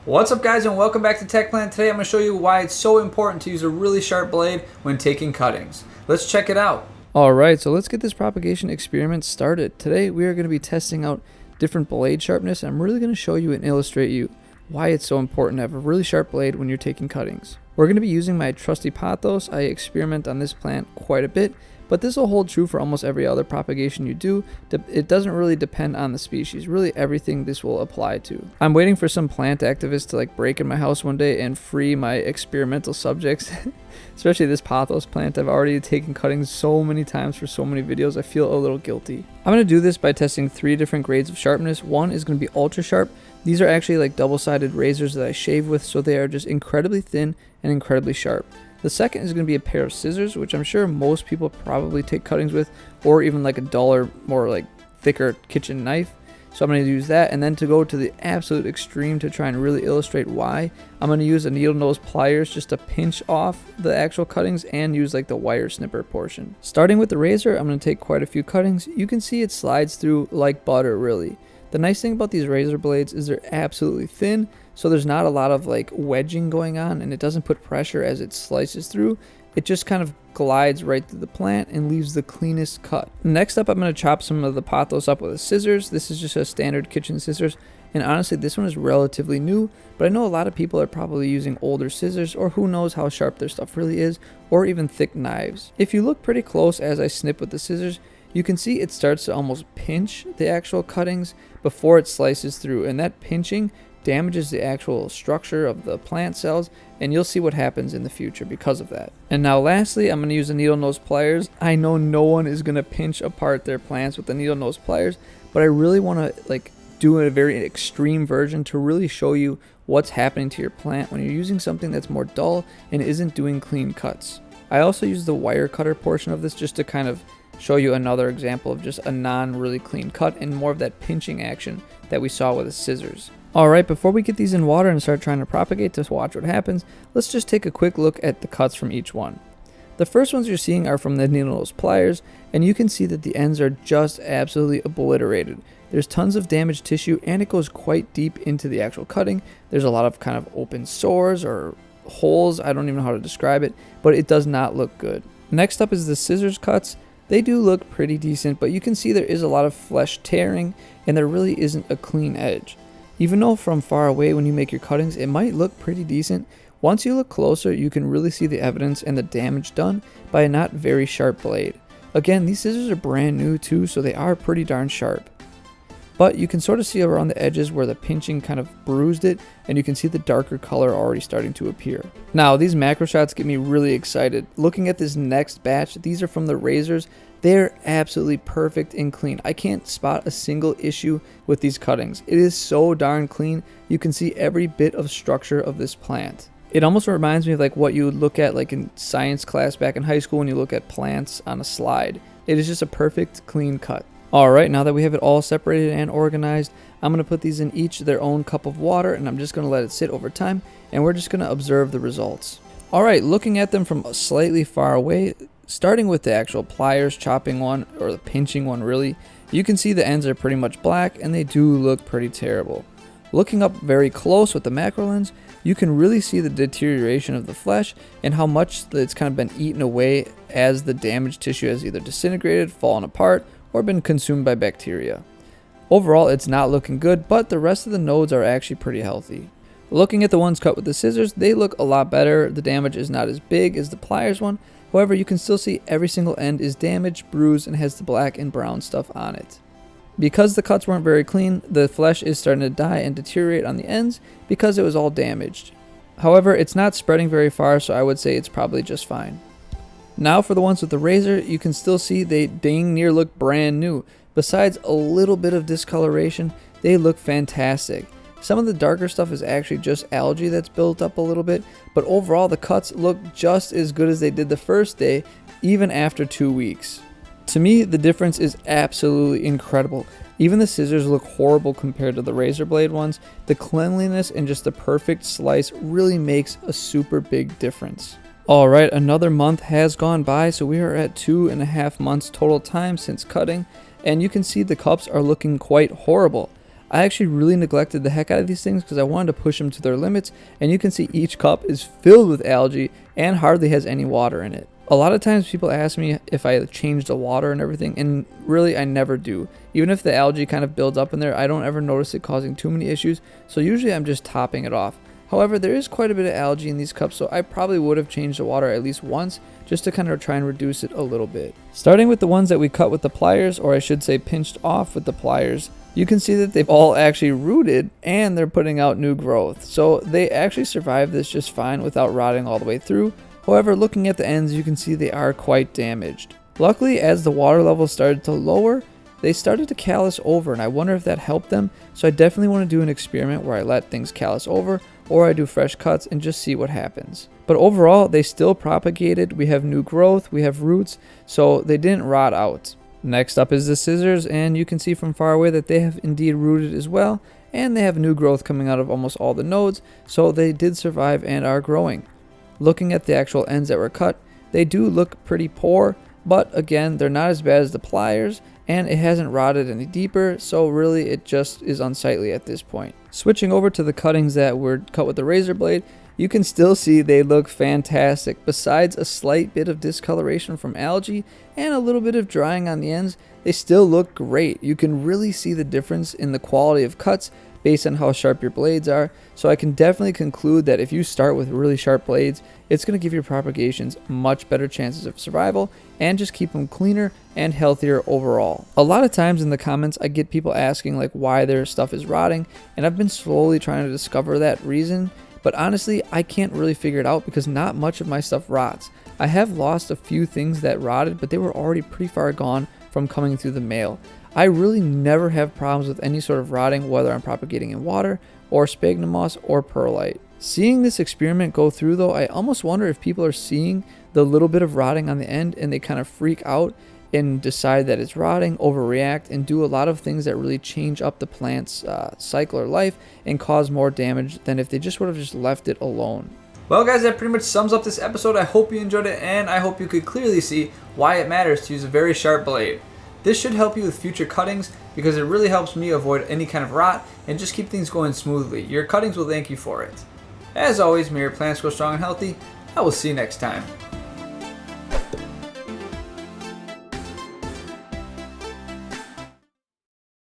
What's up guys, and welcome back to TechPlant. Today I'm going to show you why it's so important to use a really sharp blade when taking cuttings. Let's check it out. Alright, so let's get this propagation experiment started. Today we are going to be testing out different blade sharpness, and I'm really going to show you and illustrate you why it's so important to have a really sharp blade when you're taking cuttings. We're going to be using my trusty Pothos. I experiment on this plant quite a bit, but this will hold true for almost every other propagation you do. It doesn't really depend on the species. Really everything this will apply to. I'm waiting for some plant activists to break in my house one day and free my experimental subjects. Especially this Pothos plant. I've already taken cuttings so many times for so many videos. I feel a little guilty. I'm going to do this by testing 3 different grades of sharpness. One is going to be ultra sharp. These are actually double-sided razors that I shave with, so they are just incredibly thin and incredibly sharp. The second is going to be a pair of scissors, which I'm sure most people probably take cuttings with, or even a duller, more thicker kitchen knife. So I'm going to use that, and then to go to the absolute extreme to try and really illustrate why, I'm going to use a needle nose pliers just to pinch off the actual cuttings and use the wire snipper portion. Starting with the razor, I'm going to take quite a few cuttings. You can see it slides through like butter, really. The nice thing about these razor blades is they're absolutely thin, so there's not a lot of wedging going on, and it doesn't put pressure as it slices through. It just kind of glides right through the plant and leaves the cleanest cut. Next up, I'm going to chop some of the Pothos up with a scissors. This is just a standard kitchen scissors, and honestly this one is relatively new, but I know a lot of people are probably using older scissors, or who knows how sharp their stuff really is, or even thick knives. If you look pretty close as I snip with the scissors, you can see it starts to almost pinch the actual cuttings before it slices through, and that pinching damages the actual structure of the plant cells, and you'll see what happens in the future because of that. And now lastly, I'm going to use the needle nose pliers. I know no one is going to pinch apart their plants with the needle nose pliers, but I really want to do a very extreme version to really show you what's happening to your plant when you're using something that's more dull and isn't doing clean cuts. I also use the wire cutter portion of this just to kind of show you another example of just a non-really clean cut and more of that pinching action that we saw with the scissors. Alright, before we get these in water and start trying to propagate to watch what happens, let's just take a quick look at the cuts from each one. The first ones you're seeing are from the needle nose pliers, and you can see that the ends are just absolutely obliterated. There's tons of damaged tissue, and it goes quite deep into the actual cutting. There's a lot of kind of open sores or holes, I don't even know how to describe it, but it does not look good. Next up is the scissors cuts. They do look pretty decent, but you can see there is a lot of flesh tearing, and there really isn't a clean edge. Even though from far away when you make your cuttings it might look pretty decent, once you look closer you can really see the evidence and the damage done by a not very sharp blade. Again, these scissors are brand new too, so they are pretty darn sharp. But you can sort of see around the edges where the pinching kind of bruised it, and you can see the darker color already starting to appear. Now, these macro shots get me really excited. Looking at this next batch, these are from the razors. They're absolutely perfect and clean. I can't spot a single issue with these cuttings. It is so darn clean. You can see every bit of structure of this plant. It almost reminds me of what you would look at in science class back in high school when you look at plants on a slide. It is just a perfect clean cut. Alright, now that we have it all separated and organized, I'm going to put these in each their own cup of water, and I'm just going to let it sit over time, and we're just going to observe the results. Alright, looking at them from slightly far away, starting with the actual pliers chopping one, or the pinching one really, you can see the ends are pretty much black, and they do look pretty terrible. Looking up very close with the macro lens, you can really see the deterioration of the flesh and how much it's kind of been eaten away as the damaged tissue has either disintegrated, fallen apart, or been consumed by bacteria. Overall, it's not looking good, but the rest of the nodes are actually pretty healthy. Looking at the ones cut with the scissors, they look a lot better. The damage is not as big as the pliers one. However, you can still see every single end is damaged, bruised, and has the black and brown stuff on it. Because the cuts weren't very clean, the flesh is starting to die and deteriorate on the ends because it was all damaged. However, it's not spreading very far, so I would say it's probably just fine. Now for the ones with the razor, you can still see they dang near look brand new. Besides a little bit of discoloration, they look fantastic. Some of the darker stuff is actually just algae that's built up a little bit, but overall the cuts look just as good as they did the first day, even after 2 weeks. To me, the difference is absolutely incredible. Even the scissors look horrible compared to the razor blade ones. The cleanliness and just the perfect slice really makes a super big difference. Alright, another month has gone by, so we are at 2.5 months total time since cutting, and you can see the cups are looking quite horrible. I actually really neglected the heck out of these things because I wanted to push them to their limits, and you can see each cup is filled with algae and hardly has any water in it. A lot of times people ask me if I change the water and everything, and really I never do. Even if the algae kind of builds up in there, I don't ever notice it causing too many issues, so usually I'm just topping it off. However, there is quite a bit of algae in these cups, so I probably would have changed the water at least once just to kind of try and reduce it a little bit. Starting with the ones that we cut with the pliers, or I should say pinched off with the pliers, you can see that they've all actually rooted and they're putting out new growth. So they actually survived this just fine without rotting all the way through. However, looking at the ends, you can see they are quite damaged. Luckily, as the water level started to lower, they started to callus over, and I wonder if that helped them. So I definitely want to do an experiment where I let things callus over, or I do fresh cuts and just see what happens. But overall, they still propagated. We have new growth, we have roots, so they didn't rot out. Next up is the scissors, and you can see from far away that they have indeed rooted as well, and they have new growth coming out of almost all the nodes, so they did survive and are growing. Looking at the actual ends that were cut, they do look pretty poor, but again, they're not as bad as the pliers, and it hasn't rotted any deeper, so really it just is unsightly at this point. Switching over to the cuttings that were cut with the razor blade, you can still see they look fantastic. Besides a slight bit of discoloration from algae and a little bit of drying on the ends, they still look great. You can really see the difference in the quality of cuts based on how sharp your blades are. So I can definitely conclude that if you start with really sharp blades, it's going to give your propagations much better chances of survival and just keep them cleaner and healthier overall. A lot of times in the comments I get people asking like why their stuff is rotting, and I've been slowly trying to discover that reason, but honestly I can't really figure it out because not much of my stuff rots. I have lost a few things that rotted, but they were already pretty far gone from coming through the mail. I really never have problems with any sort of rotting, whether I'm propagating in water or sphagnum moss or perlite. Seeing this experiment go through though, I almost wonder if people are seeing the little bit of rotting on the end and they kind of freak out and decide that it's rotting, overreact, and do a lot of things that really change up the plant's cycle or life and cause more damage than if they just would have just left it alone. Well guys, that pretty much sums up this episode. I hope you enjoyed it, and I hope you could clearly see why it matters to use a very sharp blade. This should help you with future cuttings because it really helps me avoid any kind of rot and just keep things going smoothly. Your cuttings will thank you for it. As always, may your plants grow strong and healthy. I will see you next time.